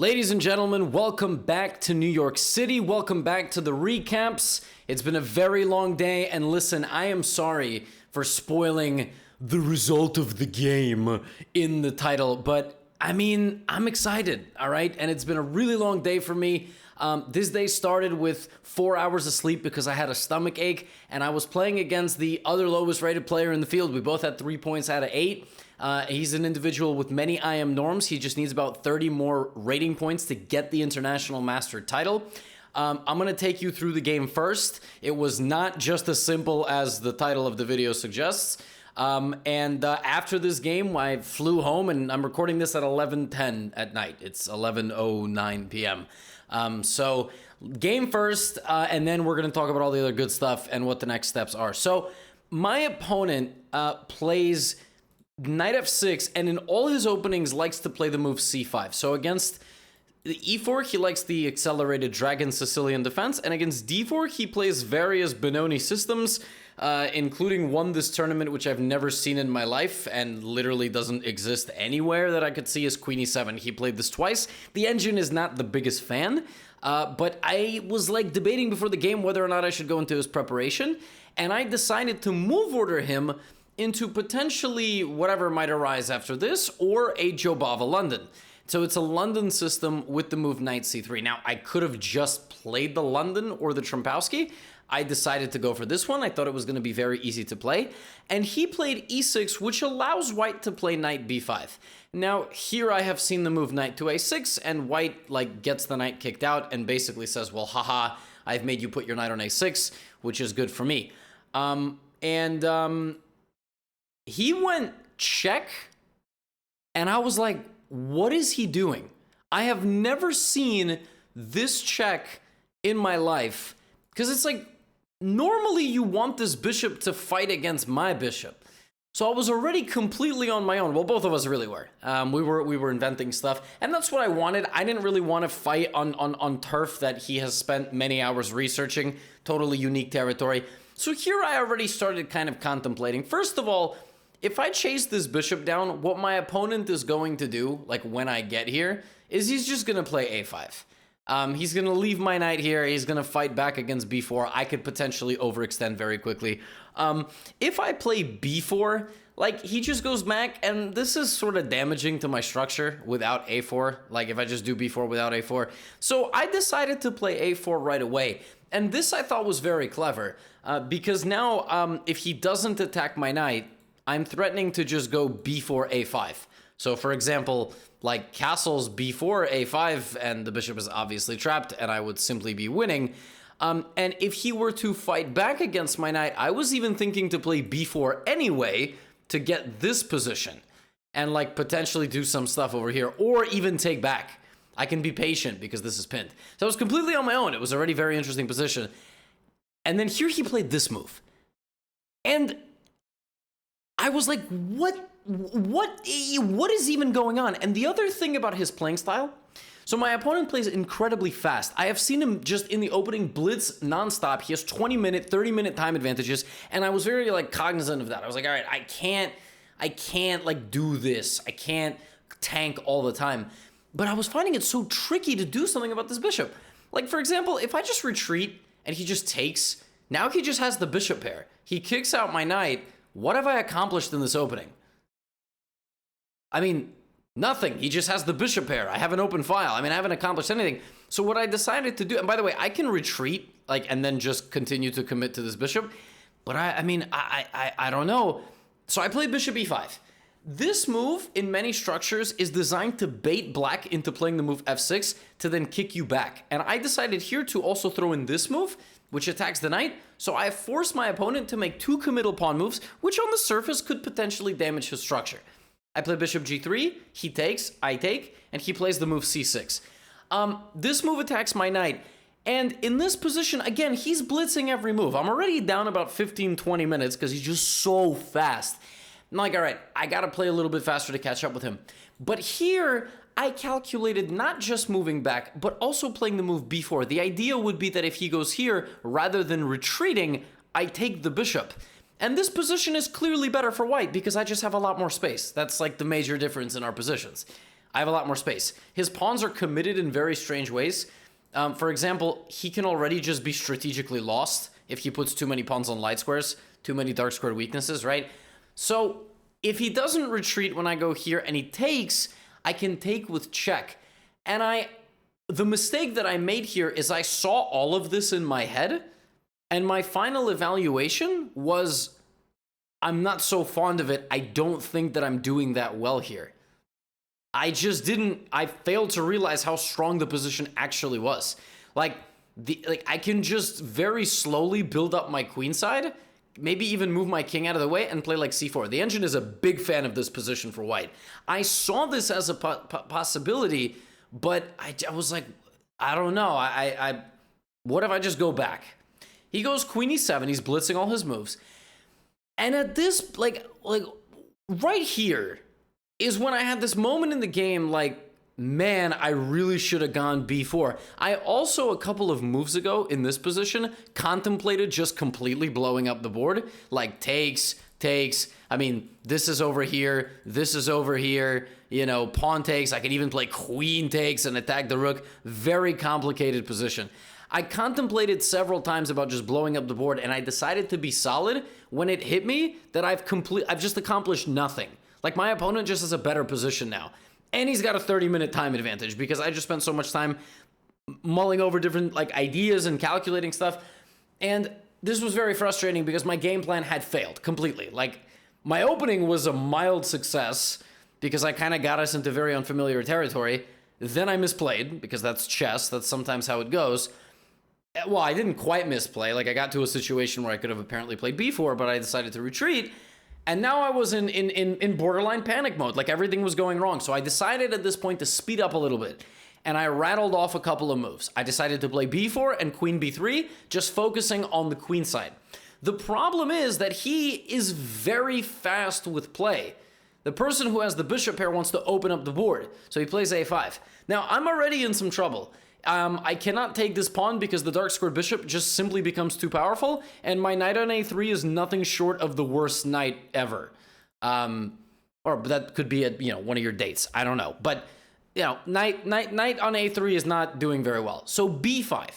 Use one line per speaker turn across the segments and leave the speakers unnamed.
Ladies and gentlemen, welcome back to New York City. Welcome back to the recaps. It's been a very long day, and listen, I am sorry for spoiling the result of the game in the title, but I mean, I'm excited, all right? And it's been a really long day for me. This day started with 4 hours of sleep because I had a stomach ache, and I was playing against the other lowest rated player in the field. We both had 3 points out of 8. He's an individual with many IM norms. He just needs about 30 more rating points to get the International Master title. I'm going to take you through the game first. It was not just as simple as the title of the video suggests. After this game, I flew home, and I'm recording this at 11:10 at night. It's 11:09 p.m. So game first, and then we're going to talk about all the other good stuff and what the next steps are. So my opponent plays knight f6, and in all his openings likes to play the move c5. So against the e4, he likes the accelerated dragon Sicilian defense, and against d4, he plays various Benoni systems, including one this tournament, which I've never seen in my life and literally doesn't exist anywhere that I could see, is queen e7. He played this twice. The engine is not the biggest fan, but I was like debating before the game whether or not I should go into his preparation, and I decided to move order him into potentially whatever might arise after this, or a Jobava London. So it's a London system with the move knight c3. Now, I could have just played the London or the Trompowsky. I decided to go for this one. I thought it was going to be very easy to play. And he played e6, which allows white to play knight b5. Now, here I have seen the move knight to a6, and white gets the knight kicked out and basically says, well, haha, I've made you put your knight on a6, which is good for me. He went check, and I was like, what is he doing? I have never seen this check in my life, because it's like, normally you want this bishop to fight against my bishop. So I was already completely on my own. Well, both of us really were. We were inventing stuff, and that's what I wanted. I didn't really want to fight on turf that he has spent many hours researching, totally unique territory. So here I already started kind of contemplating. First of all, if I chase this bishop down, what my opponent is going to do, like when I get here, is he's just going to play a5. He's going to leave my knight here. He's going to fight back against b4. I could potentially overextend very quickly. If I play b4, he just goes back, and this is sort of damaging to my structure without a4, if I just do b4 without a4. So I decided to play a4 right away. And this I thought was very clever, because now if he doesn't attack my knight, I'm threatening to just go b4, a5. So, for example, castles b4, a5, and the bishop is obviously trapped, and I would simply be winning. And if he were to fight back against my knight, I was even thinking to play b4 anyway to get this position and, potentially do some stuff over here, or even take back. I can be patient because this is pinned. So I was completely on my own. It was already a very interesting position. And then here he played this move. And I was like, what is even going on? And the other thing about his playing style, so my opponent plays incredibly fast. I have seen him just in the opening blitz nonstop. He has 20-minute, 30-minute time advantages, and I was very cognizant of that. I was like, all right, I can't do this. I can't tank all the time. But I was finding it so tricky to do something about this bishop. For example, if I just retreat and he just takes, now he just has the bishop pair. He kicks out my knight. What have I accomplished in this opening? I mean, nothing. He just has the bishop pair. I have an open file. I haven't accomplished anything. So what I decided to do, and by the way, I can retreat, and then just continue to commit to this bishop. But I don't know. So I played bishop e5. This move, in many structures, is designed to bait black into playing the move f6 to then kick you back. And I decided here to also throw in this move, which attacks the knight. So I forced my opponent to make 2 committal pawn moves, which on the surface could potentially damage his structure. I play bishop g3, he takes, I take, and he plays the move c6. This move attacks my knight. And in this position, again, he's blitzing every move. I'm already down about 15-20 minutes because he's just so fast. I'm like, all right, I got to play a little bit faster to catch up with him. But here, I calculated not just moving back, but also playing the move b4. The idea would be that if he goes here, rather than retreating, I take the bishop. And this position is clearly better for white because I just have a lot more space. That's the major difference in our positions. I have a lot more space. His pawns are committed in very strange ways. For example, he can already just be strategically lost if he puts too many pawns on light squares, too many dark square weaknesses, right? So if he doesn't retreat when I go here and he takes, I can take with check. And the mistake that I made here is I saw all of this in my head, and my final evaluation was, I'm not so fond of it. I don't think that I'm doing that well here. I failed to realize how strong the position actually was. Like I can just very slowly build up my queen side, maybe even move my king out of the way and play like c4. The engine is a big fan of this position for white. I saw this as a possibility, but I was like, I don't know. What if I just go back? He goes queen e7. He's blitzing all his moves. And at this, like right here is when I had this moment in the game, like, man, I really should have gone b4. I also, a couple of moves ago in this position, contemplated just completely blowing up the board. Like, takes. I mean, this is over here. This is over here. You know, pawn takes. I can even play queen takes and attack the rook. Very complicated position. I contemplated several times about just blowing up the board, and I decided to be solid when it hit me that I've just accomplished nothing. Like, my opponent just has a better position now. And he's got a 30-minute time advantage because I just spent so much time mulling over different like ideas and calculating stuff. And this was very frustrating because my game plan had failed completely. Like, my opening was a mild success because I kind of got us into very unfamiliar territory. Then I misplayed because that's chess. That's sometimes how it goes. Well, I didn't quite misplay. Like, I got to a situation where I could have apparently played b4, but I decided to retreat. And now I was in borderline panic mode. Like, everything was going wrong. So I decided at this point to speed up a little bit. And I rattled off a couple of moves. I decided to play b4 and queen b3, just focusing on the queen side. The problem is that he is very fast with play. The person who has the bishop pair wants to open up the board. So he plays a5. Now, I'm already in some trouble. I cannot take this pawn because the dark square bishop just simply becomes too powerful, and my knight on a3 is nothing short of the worst knight ever. Or that could be at one of your dates. I don't know, but knight on a3 is not doing very well. So b5,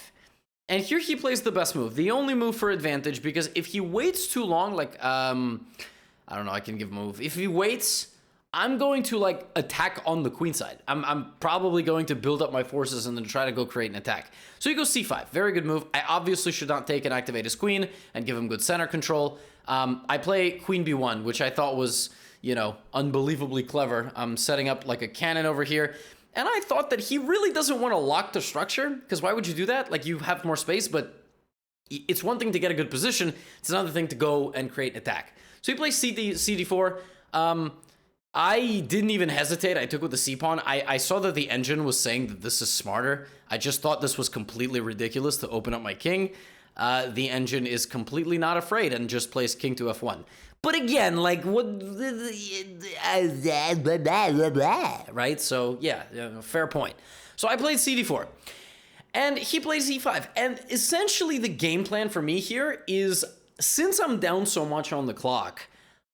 and here he plays the best move, the only move for advantage, because if he waits too long, like I don't know, I can give a move. If he waits, I'm going to like attack on the queen side. I'm probably going to build up my forces and then try to go create an attack. So he goes c5, very good move. I obviously should not take and activate his queen and give him good center control. I play queen b1, which I thought was, unbelievably clever. I'm setting up like a cannon over here. And I thought that he really doesn't want to lock the structure, because why would you do that? Like, you have more space, but it's one thing to get a good position. It's another thing to go and create an attack. So he plays cd4. I didn't even hesitate. I took with the c-pawn. I saw that the engine was saying that this is smarter. I just thought this was completely ridiculous to open up my king. The engine is completely not afraid and just plays king to f1. But again, like, what? Right? So, yeah, fair point. So I played cd4. And he plays e5. And essentially the game plan for me here is, since I'm down so much on the clock,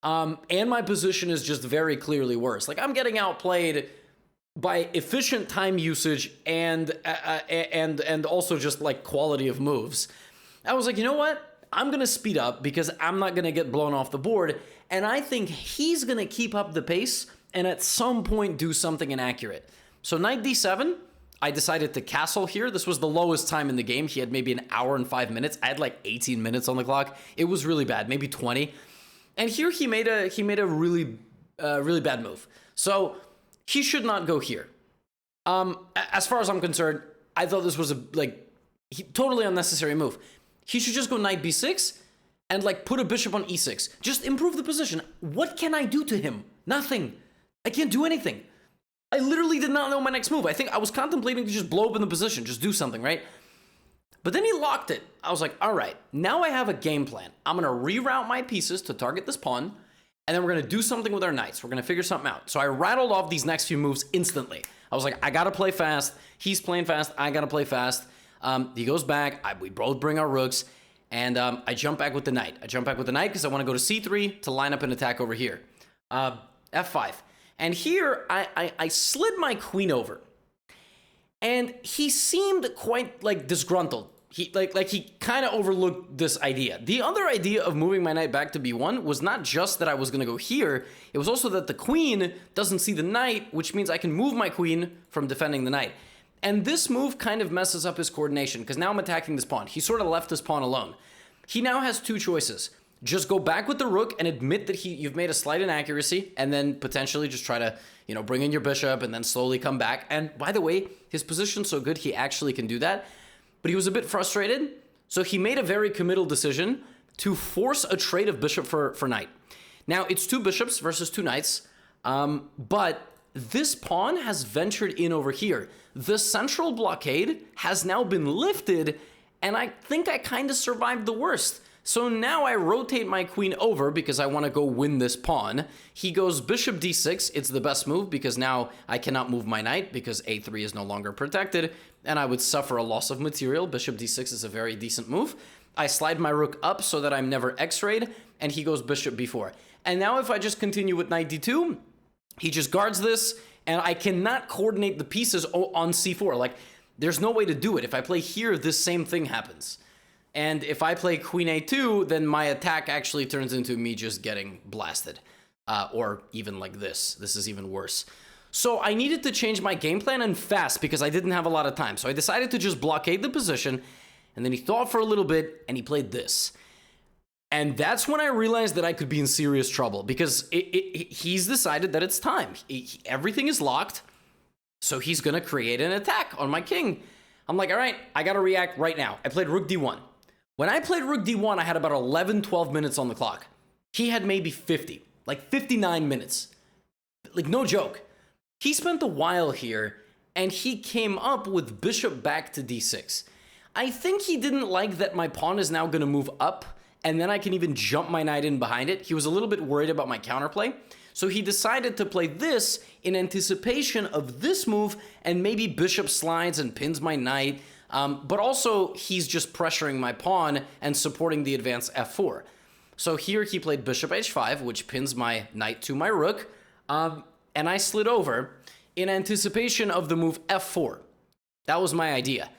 and my position is just very clearly worse. Like, I'm getting outplayed by efficient time usage and also just like quality of moves. I was like, you know what? I'm going to speed up because I'm not going to get blown off the board. And I think he's going to keep up the pace and at some point do something inaccurate. So knight d7, I decided to castle here. This was the lowest time in the game. He had maybe an hour and 5 minutes. I had like 18 minutes on the clock. It was really bad, maybe 20. And here he made a really bad move. So he should not go here. As far as I'm concerned, I thought this was a totally unnecessary move. He should just go knight b6 and like put a bishop on e6. Just improve the position. What can I do to him? Nothing. I can't do anything. I literally did not know my next move. I think I was contemplating to just blow up in the position, just do something, right? But then he locked it. I was like, all right, now I have a game plan. I'm going to reroute my pieces to target this pawn, and then we're going to do something with our knights. We're going to figure something out. So I rattled off these next few moves instantly. I was like, I got to play fast. He's playing fast. I got to play fast. He goes back. We both bring our rooks, and I jump back with the knight. I jump back with the knight because I want to go to c3 to line up an attack over here. f5. And here, I slid my queen over. And he seemed quite, like, disgruntled. He kind of overlooked this idea. The other idea of moving my knight back to b1 was not just that I was going to go here. It was also that the queen doesn't see the knight, which means I can move my queen from defending the knight. And this move kind of messes up his coordination, because now I'm attacking this pawn. He sort of left this pawn alone. He now has two choices. Just go back with the rook and admit that you've made a slight inaccuracy, and then potentially just try to, bring in your bishop and then slowly come back. And by the way, his position's so good, he actually can do that. But he was a bit frustrated, so he made a very committal decision to force a trade of bishop for knight. Now, it's two bishops versus two knights, but this pawn has ventured in over here. The central blockade has now been lifted, and I think I kind of survived the worst. So now I rotate my queen over because I want to go win this pawn. He goes bishop d6. It's the best move because now I cannot move my knight because a3 is no longer protected, and I would suffer a loss of material. Bishop d6 is a very decent move. I slide my rook up so that I'm never x-rayed, and he goes bishop b4. And now if I just continue with knight d2, he just guards this, and I cannot coordinate the pieces on c4. Like, there's no way to do it. If I play here, this same thing happens. And if I play queen a2, then my attack actually turns into me just getting blasted. Or even like this. This is even worse. So I needed to change my game plan, and fast, because I didn't have a lot of time. So I decided to just blockade the position, and then he thought for a little bit, and he played this. And that's when I realized that I could be in serious trouble, because he's decided that it's time. Everything is locked, so he's going to create an attack on my king. I'm like, all right, I got to react right now. I played rook d1. When I played rook d1, I had about 11, 12 minutes on the clock. He had maybe 50, like 59 minutes. Like, no joke. He spent a while here, and he came up with bishop back to d6. I think he didn't like that my pawn is now going to move up, and then I can even jump my knight in behind it. He was a little bit worried about my counterplay, so he decided to play this in anticipation of this move, and maybe bishop slides and pins my knight. But also, he's just pressuring my pawn and supporting the advance f4. So here he played bishop h5, which pins my knight to my rook, and I slid over in anticipation of the move f4. That was my idea.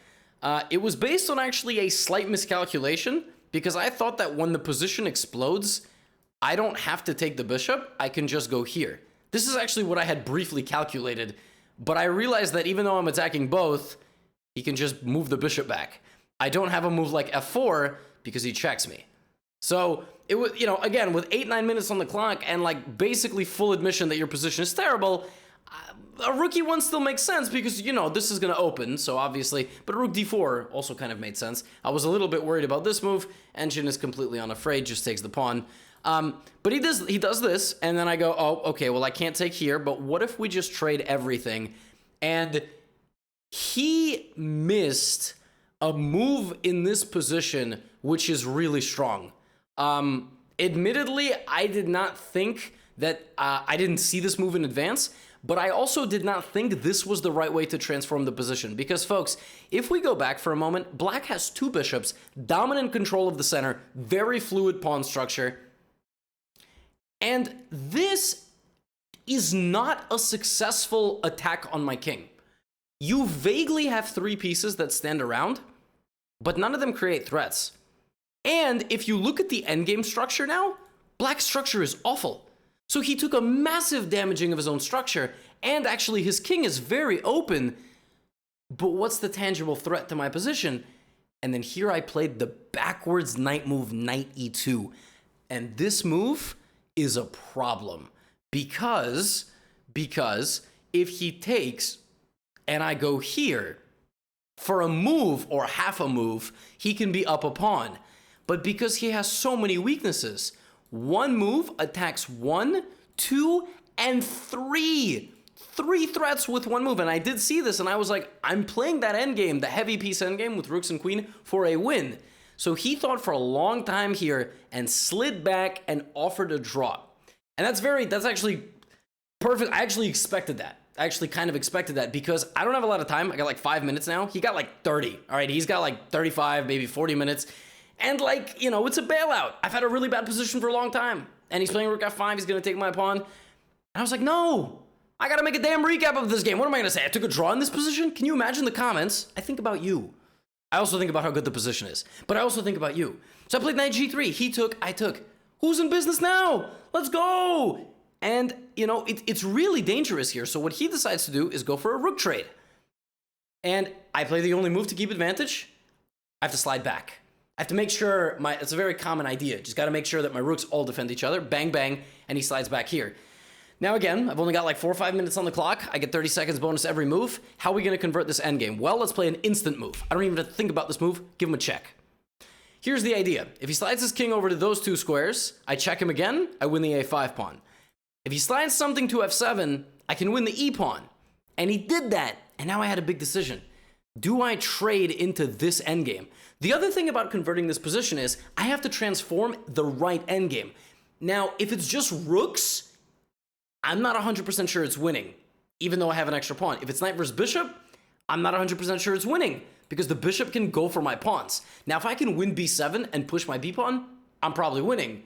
It was based on actually a slight miscalculation, because I thought that when the position explodes, I don't have to take the bishop, I can just go here. This is actually what I had briefly calculated, but I realized that even though I'm attacking both, he can just move the bishop back. I don't have a move like f4 because he checks me. So it was, again, with 8-9 minutes on the clock and like basically full admission that your position is terrible, a rookie one still makes sense because, this is going to open, so obviously, but rook d4 also kind of made sense. I was a little bit worried about this move. Engine is completely unafraid, just takes the pawn. But he does this, and then I go, oh, okay, well, I can't take here, but what if we just trade everything? And he missed a move in this position, which is really strong. Admittedly, I did not think that, I didn't see this move in advance, but I also did not think this was the right way to transform the position. Because, folks, if we go back for a moment, black has two bishops, dominant control of the center, very fluid pawn structure. And this is not a successful attack on my king. You vaguely have three pieces that stand around, but none of them create threats. And if you look at the endgame structure now, black's structure is awful. So he took a massive damaging of his own structure, and actually his king is very open, but what's the tangible threat to my position? And then here I played the backwards knight move, knight e2. And this move is a problem, because if he takes and I go here, for a move or half a move, he can be up a pawn. But because he has so many weaknesses, one move attacks 1, 2, and 3. 3 threats with one move. And I did see this, and I was like, I'm playing that endgame, the heavy piece endgame with rooks and queen, for a win. So he thought for a long time here and slid back and offered a draw. And that's actually perfect. I actually expected that. I actually kind of expected that because I don't have a lot of time. I got like 5 minutes now. He got like 30. All right, he's got like 35, maybe 40 minutes. And like, it's a bailout. I've had a really bad position for a long time. And he's playing rook f5. He's going to take my pawn. And I was like, no, I gotta make a damn recap of this game. What am I gonna say? I took a draw in this position? Can you imagine the comments? I think about you. I also think about how good the position is, but I also think about you. So I played knight g3. He took, I took. Who's in business now? Let's go! And, you know, it's really dangerous here. So what he decides to do is go for a rook trade. And I play the only move to keep advantage. I have to slide back. I have to make sure it's a very common idea. Just got to make sure that my rooks all defend each other. Bang, bang, and he slides back here. Now again, I've only got like 4 or 5 minutes on the clock. I get 30 seconds bonus every move. How are we going to convert this endgame? Well, let's play an instant move. I don't even have to think about this move. Give him a check. Here's the idea. If he slides his king over to those 2 squares, I check him again, I win the a5 pawn. If he slides something to f7, I can win the e pawn. And he did that, and now I had a big decision. Do I trade into this endgame? The other thing about converting this position is I have to transform the right endgame. Now, if it's just rooks, I'm not 100% sure it's winning, even though I have an extra pawn. If it's knight versus bishop, I'm not 100% sure it's winning, because the bishop can go for my pawns. Now, if I can win b7 and push my b pawn, I'm probably winning.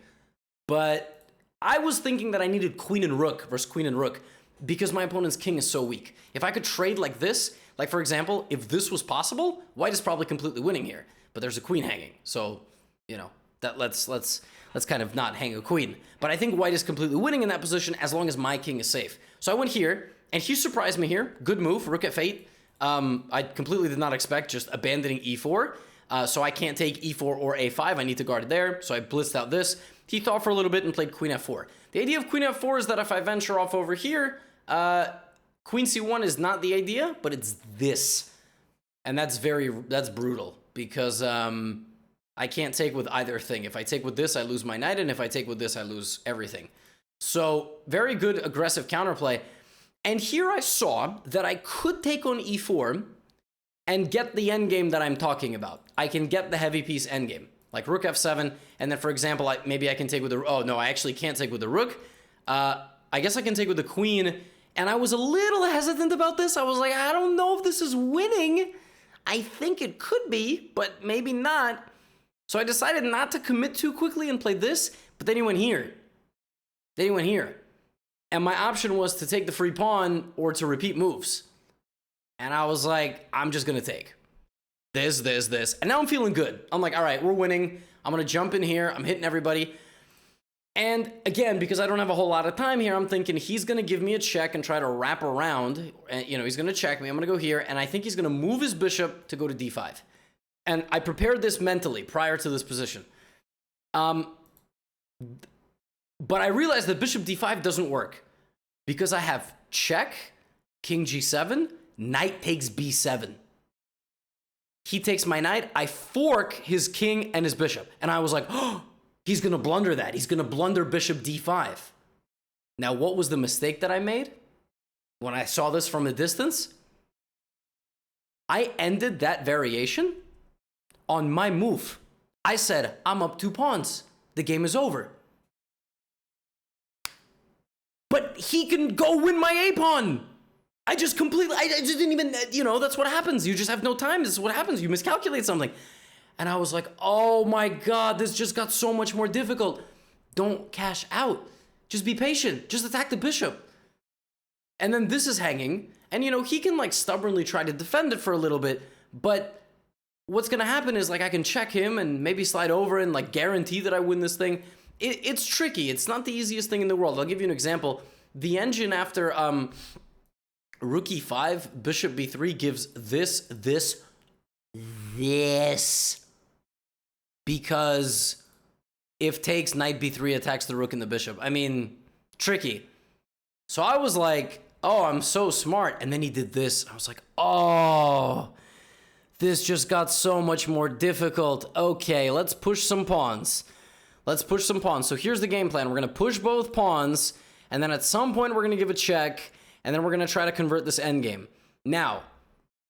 But I was thinking that I needed queen and rook versus queen and rook, because my opponent's king is so weak. If I could trade like this, like for example, if this was possible, white is probably completely winning here. But there's a queen hanging, so, you know, that let's kind of not hang a queen. But I think white is completely winning in that position as long as my king is safe. So I went here, and he surprised me here. Good move, rook f8. I completely did not expect just abandoning e4. So I can't take e4 or a5. I need to guard it there. So I blitzed out this. He thought for a little bit and played queen f4. The idea of queen f4 is that if I venture off over here, queen c1 is not the idea, but it's this. And that's brutal, because I can't take with either thing. If I take with this, I lose my knight, and if I take with this, I lose everything. So very good aggressive counterplay. And here I saw that I could take on e4 and get the endgame that I'm talking about. I can get the heavy piece endgame, like rook f7, and then, for example, maybe I can take with the... Oh, no, I actually can't take with the rook. I guess I can take with the queen, and I was a little hesitant about this. I was like, I don't know if this is winning. I think it could be, but maybe not. So I decided not to commit too quickly and play this, but then he went here. And my option was to take the free pawn or to repeat moves. And I was like, I'm just going to take this. And now I'm feeling good. I'm like, all right, we're winning. I'm going to jump in here. I'm hitting everybody. And again, because I don't have a whole lot of time here, I'm thinking he's going to give me a check and try to wrap around. And, you know, he's going to check me. I'm going to go here. And I think he's going to move his bishop to go to d5. And I prepared this mentally prior to this position. But I realized that bishop d5 doesn't work, because I have check, king g7, knight takes b7. He takes my knight, I fork his king and his bishop. And I was like, oh, he's going to blunder that. He's going to blunder bishop d5. Now, what was the mistake that I made when I saw this from a distance? I ended that variation on my move. I said, I'm up 2 pawns. The game is over. But he can go win my a pawn. I just didn't even, you know, that's what happens. You just have no time. This is what happens. You miscalculate something. And I was like, oh my God, this just got so much more difficult. Don't cash out. Just be patient. Just attack the bishop. And then this is hanging. And, you know, he can like stubbornly try to defend it for a little bit. But what's going to happen is like I can check him and maybe slide over and like guarantee that I win this thing. It's tricky. It's not the easiest thing in the world. I'll give you an example. The engine after rook e5, bishop b3 gives this. Because if takes, knight b3 attacks the rook and the bishop. I mean, tricky. So I was like, oh, I'm so smart. And then he did this. I was like, oh, this just got so much more difficult. Okay, let's push some pawns. So here's the game plan. We're going to push both pawns, and then at some point we're going to give a check, and then we're going to try to convert this endgame. Now,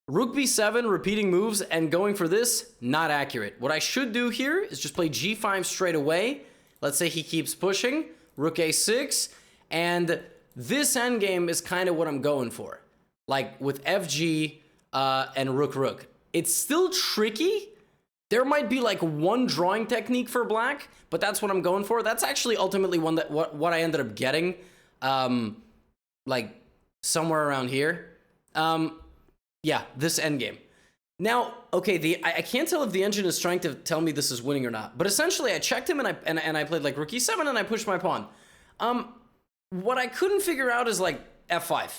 rook b7, repeating moves, and going for this, not accurate. What I should do here is just play g5 straight away. Let's say he keeps pushing, rook a6, and this endgame is kind of what I'm going for. Like with fg and rook. It's still tricky. There might be like one drawing technique for black, but that's what I'm going for. That's actually ultimately what I ended up getting. Like somewhere around here. Yeah, this endgame. Now, okay, I can't tell if the engine is trying to tell me this is winning or not, but essentially I checked him and I played like rook e7 and I pushed my pawn. What I couldn't figure out is like f5.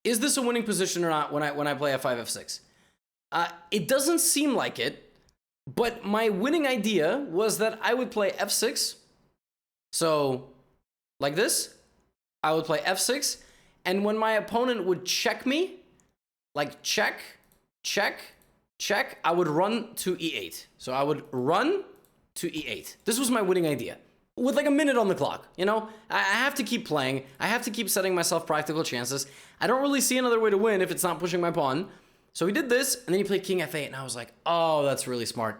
Is this a winning position or not when I play f5, f6? It doesn't seem like it, but my winning idea was that I would play f6. So, like this, I would play f6, and when my opponent would check me, like check, check, check, I would run to e8. So I would run to e8. This was my winning idea. With like a minute on the clock, you know? I have to keep playing. I have to keep setting myself practical chances. I don't really see another way to win if it's not pushing my pawn. So he did this, and then he played king f8, and I was like, oh, that's really smart.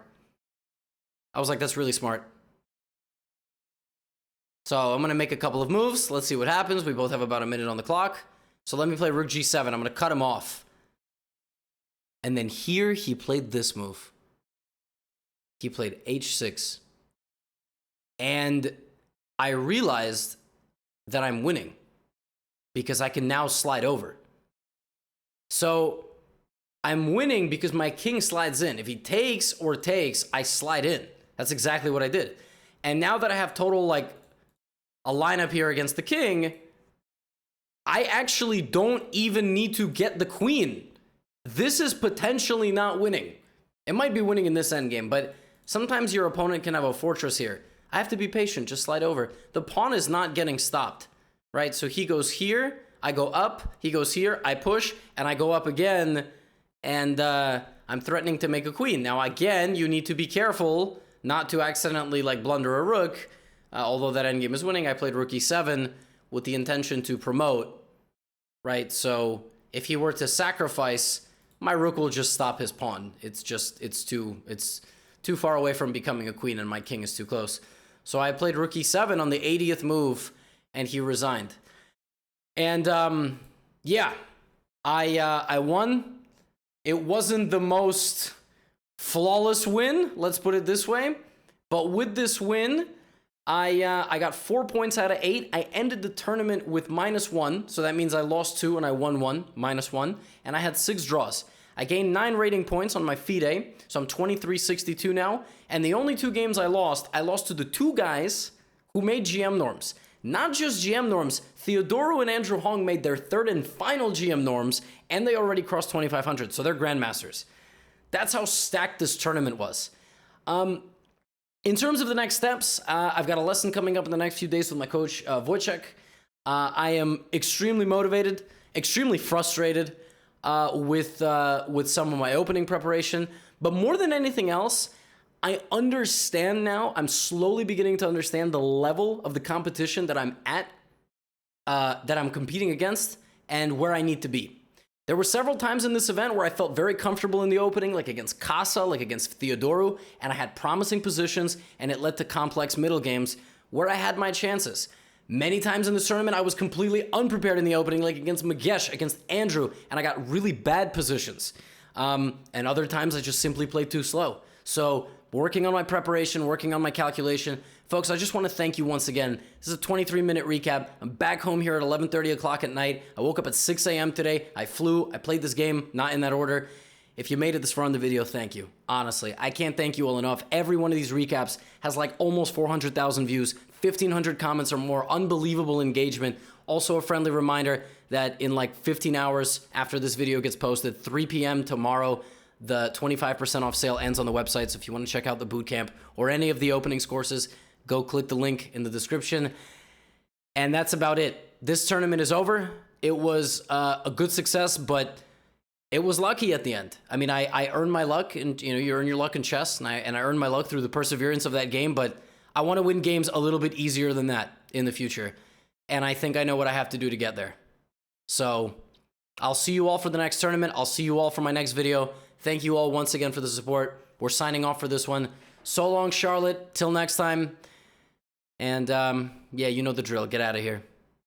I was like, that's really smart. So I'm going to make a couple of moves. Let's see what happens. We both have about a minute on the clock. So let me play rook g7. I'm going to cut him off. And then here he played this move. He played h6. And I realized that I'm winning because I can now slide over. So I'm winning because my king slides in. If he takes or takes, I slide in. That's exactly what I did. And now that I have total, like, a lineup here against the king, I actually don't even need to get the queen. This is potentially not winning. It might be winning in this endgame, but sometimes your opponent can have a fortress here. I have to be patient, just slide over. The pawn is not getting stopped, right? So he goes here, I go up, he goes here, I push, and I go up again, and I'm threatening to make a queen. Now, again, you need to be careful not to accidentally, like, blunder a rook. Although that endgame is winning, I played rook e7 with the intention to promote, right? So if he were to sacrifice, my rook will just stop his pawn. It's too far away from becoming a queen, and my king is too close. So I played rook e7 on the 80th move, and he resigned. And yeah, I won. It wasn't the most flawless win, let's put it this way. But with this win, I got 4 points out of 8. I ended the tournament with -1, so that means I lost 2 and I won 1, -1, and I had 6 draws. I gained 9 rating points on my FIDE, so I'm 2362 now, and the only 2 games I lost to the 2 guys who made GM norms. Not just GM norms, Theodoro and Andrew Hong made their 3rd and final GM norms, and they already crossed 2500, so they're grandmasters. That's how stacked this tournament was. In terms of the next steps, I've got a lesson coming up in the next few days with my coach, Wojciech. I am extremely motivated, extremely frustrated with some of my opening preparation. But more than anything else, I understand now, I'm slowly beginning to understand the level of the competition that I'm at, that I'm competing against, and where I need to be. There were several times in this event where I felt very comfortable in the opening, like against Casa, like against Theodoro, and I had promising positions, and it led to complex middle games where I had my chances. Many times in this tournament, I was completely unprepared in the opening, like against Magesh, against Andrew, and I got really bad positions. And other times, I just simply played too slow. So, working on my preparation, working on my calculation. Folks, I just want to thank you once again. This is a 23-minute recap. I'm back home here at 11:30 o'clock at night. I woke up at 6 a.m. today. I flew. I played this game, not in that order. If you made it this far in the video, thank you. Honestly, I can't thank you all enough. Every one of these recaps has like almost 400,000 views, 1,500 comments or more, unbelievable engagement. Also a friendly reminder that in like 15 hours after this video gets posted, 3 p.m. tomorrow, the 25% off sale ends on the website. So if you want to check out the bootcamp or any of the openings courses, go click the link in the description. And that's about it. This tournament is over. It was a good success, but it was lucky at the end. I mean, I earned my luck, and you earn your luck in chess, and I earned my luck through the perseverance of that game, but I want to win games a little bit easier than that in the future. And I think I know what I have to do to get there. So I'll see you all for the next tournament. I'll see you all for my next video. Thank you all once again for the support. We're signing off for this one. So long, Charlotte. Till next time. And yeah, you know the drill. Get out of here.